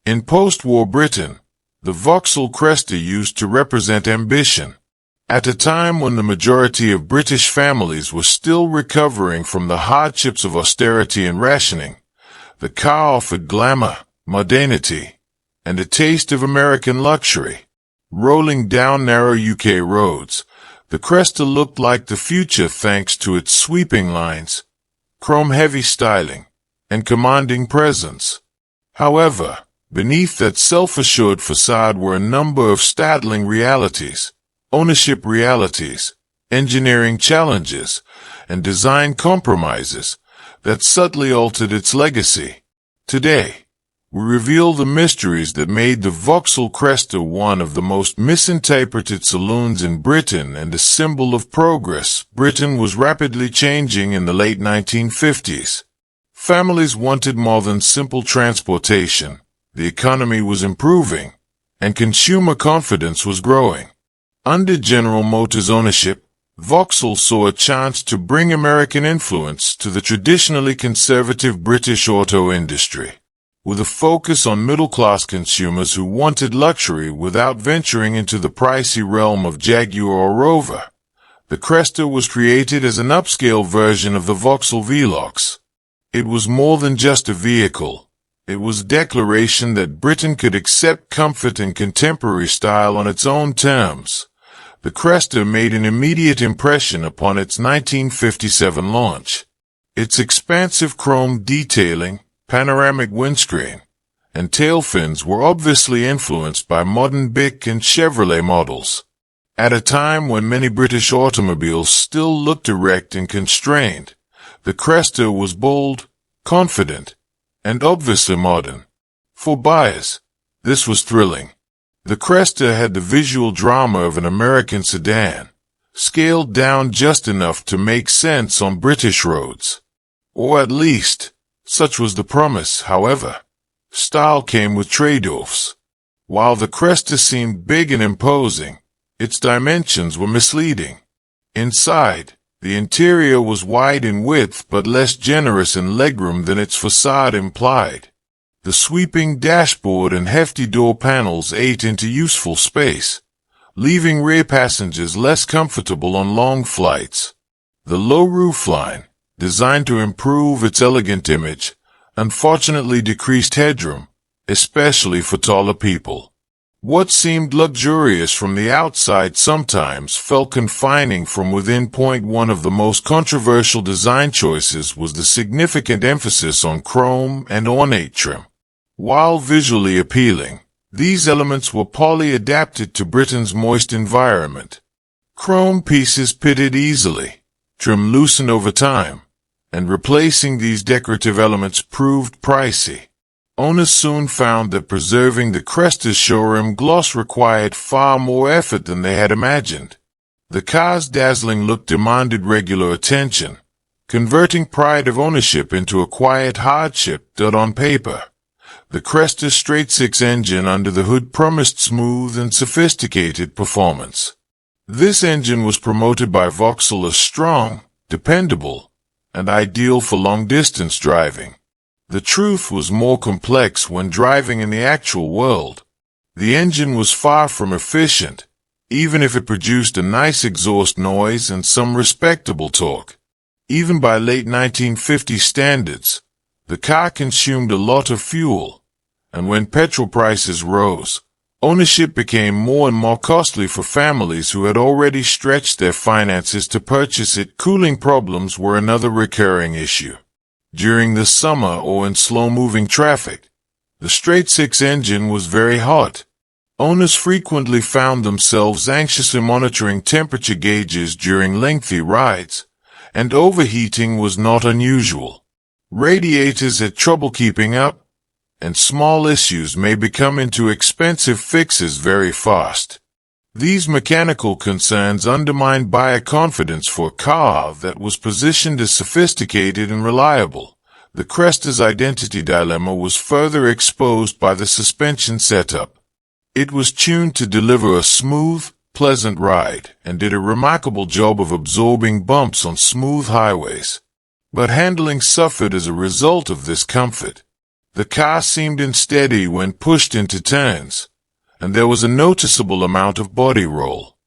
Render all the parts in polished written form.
In post-war Britain, the Vauxhall Cresta used to represent ambition. At a time when the majority of British families were still recovering from the hardships of austerity and rationing, the car offered glamour, modernity, and a taste of American luxury. Rolling down narrow UK roads, the Cresta looked like the future thanks to its sweeping lines, chrome-heavy styling, and commanding presence. However, beneath that self-assured facade were a number of startling realities: ownership realities, engineering challenges, and design compromises that subtly altered its legacy. Today, we reveal the mysteries that made the Vauxhall Cresta one of the most misinterpreted saloons in Britain and a symbol of progress. Britain was rapidly changing in the late 1950s. Families wanted more than simple transportation. The economy was improving, and consumer confidence was growing. Under General Motors ownership, Vauxhall saw a chance to bring American influence to the traditionally conservative British auto industry. With a focus on middle-class consumers who wanted luxury without venturing into the pricey realm of Jaguar or Rover, the Cresta was created as an upscale version of the Vauxhall Velox. It was more than just a vehicle. It was a declaration that Britain could accept comfort and contemporary style on its own terms. The Cresta made an immediate impression upon its 1957 launch. Its expansive chrome detailing, panoramic windscreen, and tail fins were obviously influenced by modern Bic and Chevrolet models. At a time when many British automobiles still looked erect and constrained, the Cresta was bold, confident, and obviously modern. For buyers, this was thrilling. The Cresta had the visual drama of an American sedan, scaled down just enough to make sense on British roads. Or at least, such was the promise. However, style came with trade-offs. While the Cresta seemed big and imposing, its dimensions were misleading. Inside, the interior was wide in width but less generous in legroom than its facade implied. The sweeping dashboard and hefty door panels ate into useful space, leaving rear passengers less comfortable on long flights. The low roofline, designed to improve its elegant image, unfortunately decreased headroom, especially for taller people. What seemed luxurious from the outside sometimes felt confining from within. One of the most controversial design choices was the significant emphasis on chrome and ornate trim. While visually appealing, these elements were poorly adapted to Britain's moist environment. Chrome pieces pitted easily, trim loosened over time, and replacing these decorative elements proved pricey. Owners soon found that preserving the Cresta's showroom gloss required far more effort than they had imagined. The car's dazzling look demanded regular attention, converting pride of ownership into a quiet hardship. On paper, the Cresta's straight-six engine under the hood promised smooth and sophisticated performance. This engine was promoted by Vauxhall as strong, dependable, and ideal for long-distance driving. The truth was more complex when driving in the actual world. The engine was far from efficient, even if it produced a nice exhaust noise and some respectable torque. Even by late 1950 standards, the car consumed a lot of fuel, and when petrol prices rose, ownership became more and more costly for families who had already stretched their finances to purchase it. Cooling problems were another recurring issue. During the summer or in slow-moving traffic, the straight-six engine was very hot. Owners frequently found themselves anxiously monitoring temperature gauges during lengthy rides, and overheating was not unusual. Radiators had trouble keeping up, and small issues may become into expensive fixes very fast. These mechanical concerns undermined buyer confidence for a car that was positioned as sophisticated and reliable. The Cresta's identity dilemma was further exposed by the suspension setup. It was tuned to deliver a smooth, pleasant ride and did a remarkable job of absorbing bumps on smooth highways. But handling suffered as a result of this comfort. The car seemed unsteady when pushed into turns, and there was a noticeable amount of body roll.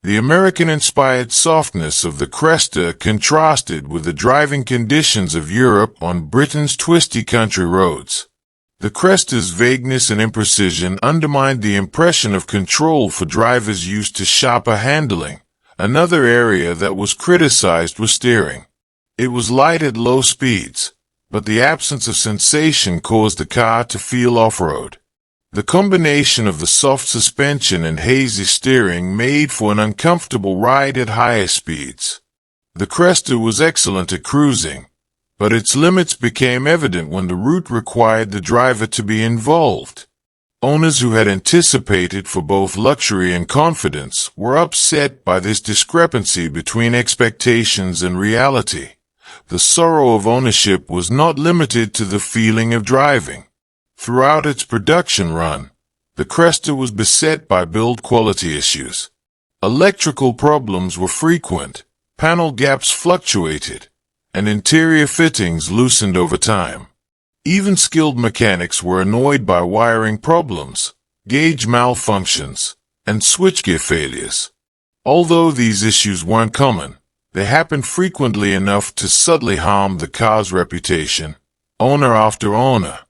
The American-inspired softness of the Cresta contrasted with the driving conditions of Europe on Britain's twisty country roads. The Cresta's vagueness and imprecision undermined the impression of control for drivers used to sharper handling. Another area that was criticized was steering. It was light at low speeds, but the absence of sensation caused the car to feel off-road. The combination of the soft suspension and hazy steering made for an uncomfortable ride at higher speeds. The Cresta was excellent at cruising, but its limits became evident when the route required the driver to be involved. Owners who had anticipated for both luxury and confidence were upset by this discrepancy between expectations and reality. The sorrow of ownership was not limited to the feeling of driving. Throughout its production run, the Cresta was beset by build quality issues. Electrical problems were frequent, panel gaps fluctuated, and interior fittings loosened over time. Even skilled mechanics were annoyed by wiring problems, gauge malfunctions, and switchgear failures. Although these issues weren't common, they happened frequently enough to subtly harm the car's reputation, owner after owner.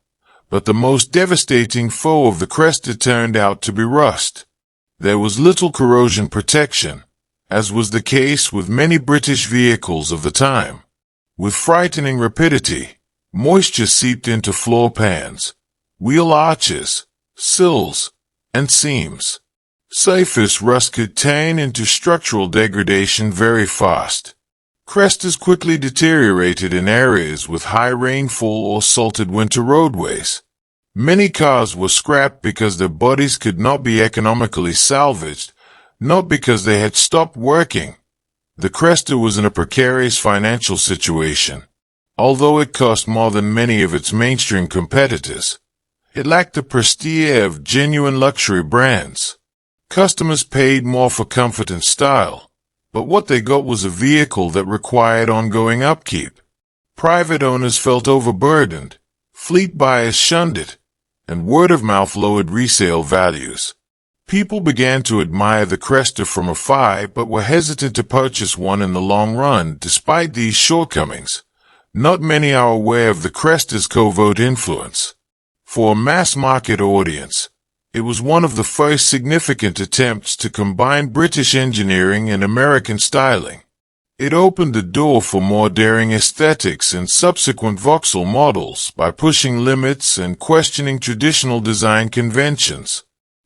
But the most devastating foe of the Cresta turned out to be rust. There was little corrosion protection, as was the case with many British vehicles of the time. With frightening rapidity, moisture seeped into floor pans, wheel arches, sills, and seams. Surface rust could turn into structural degradation very fast. Crestas quickly deteriorated in areas with high rainfall or salted winter roadways. Many cars were scrapped because their bodies could not be economically salvaged, not because they had stopped working. The Cresta was in a precarious financial situation. Although it cost more than many of its mainstream competitors, it lacked the prestige of genuine luxury brands. Customers paid more for comfort and style, but what they got was a vehicle that required ongoing upkeep. Private owners felt overburdened, fleet buyers shunned it, and word-of-mouth lowered resale values. People began to admire the Cresta from afar but were hesitant to purchase one in the long run despite these shortcomings. Not many are aware of the Cresta's covert influence. For a mass-market audience, it was one of the first significant attempts to combine British engineering and American styling. It opened the door for more daring aesthetics in subsequent Vauxhall models by pushing limits and questioning traditional design conventions.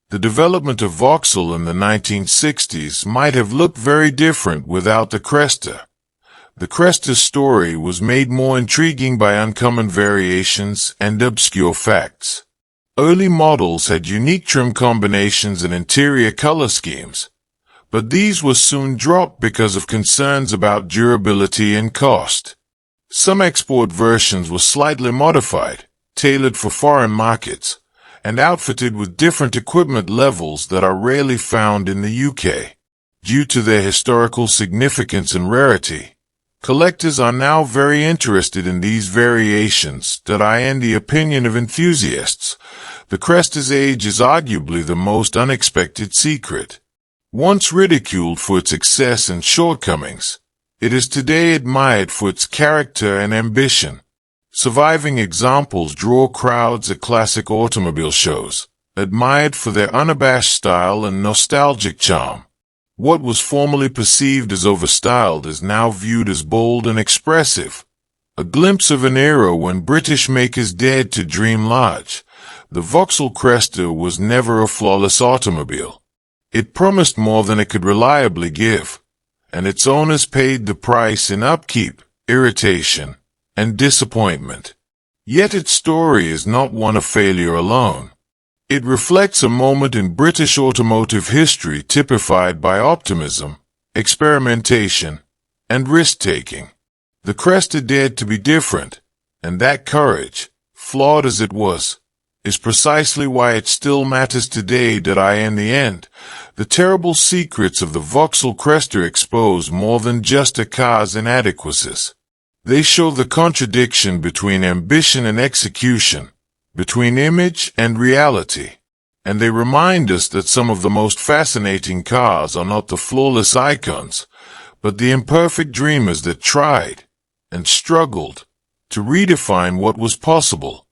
The development of Vauxhall in the 1960s might have looked very different without the Cresta. The Cresta's story was made more intriguing by uncommon variations and obscure facts. Early models had unique trim combinations and interior color schemes, but these were soon dropped because of concerns about durability and cost. Some export versions were slightly modified, tailored for foreign markets, and outfitted with different equipment levels that are rarely found in the UK. Due to their historical significance and rarity, collectors are now very interested in these variations that are in the opinion of enthusiasts. The Cresta's age is arguably the most unexpected secret. Once ridiculed for its excess and shortcomings, it is today admired for its character and ambition. Surviving examples draw crowds at classic automobile shows, admired for their unabashed style and nostalgic charm. What was formerly perceived as overstyled is now viewed as bold and expressive. A glimpse of an era when British makers dared to dream large. The Vauxhall Cresta was never a flawless automobile. It promised more than it could reliably give, and its owners paid the price in upkeep, irritation, and disappointment. Yet its story is not one of failure alone. It reflects a moment in British automotive history typified by optimism, experimentation, and risk-taking. The Cresta dared to be different, and that courage, flawed as it was, is precisely why it still matters today. In the end, the terrible secrets of the Vauxhall Cresta expose more than just a car's inadequacies. They show the contradiction between ambition and execution, between image and reality. And they remind us that some of the most fascinating cars are not the flawless icons, but the imperfect dreamers that tried and struggled to redefine what was possible.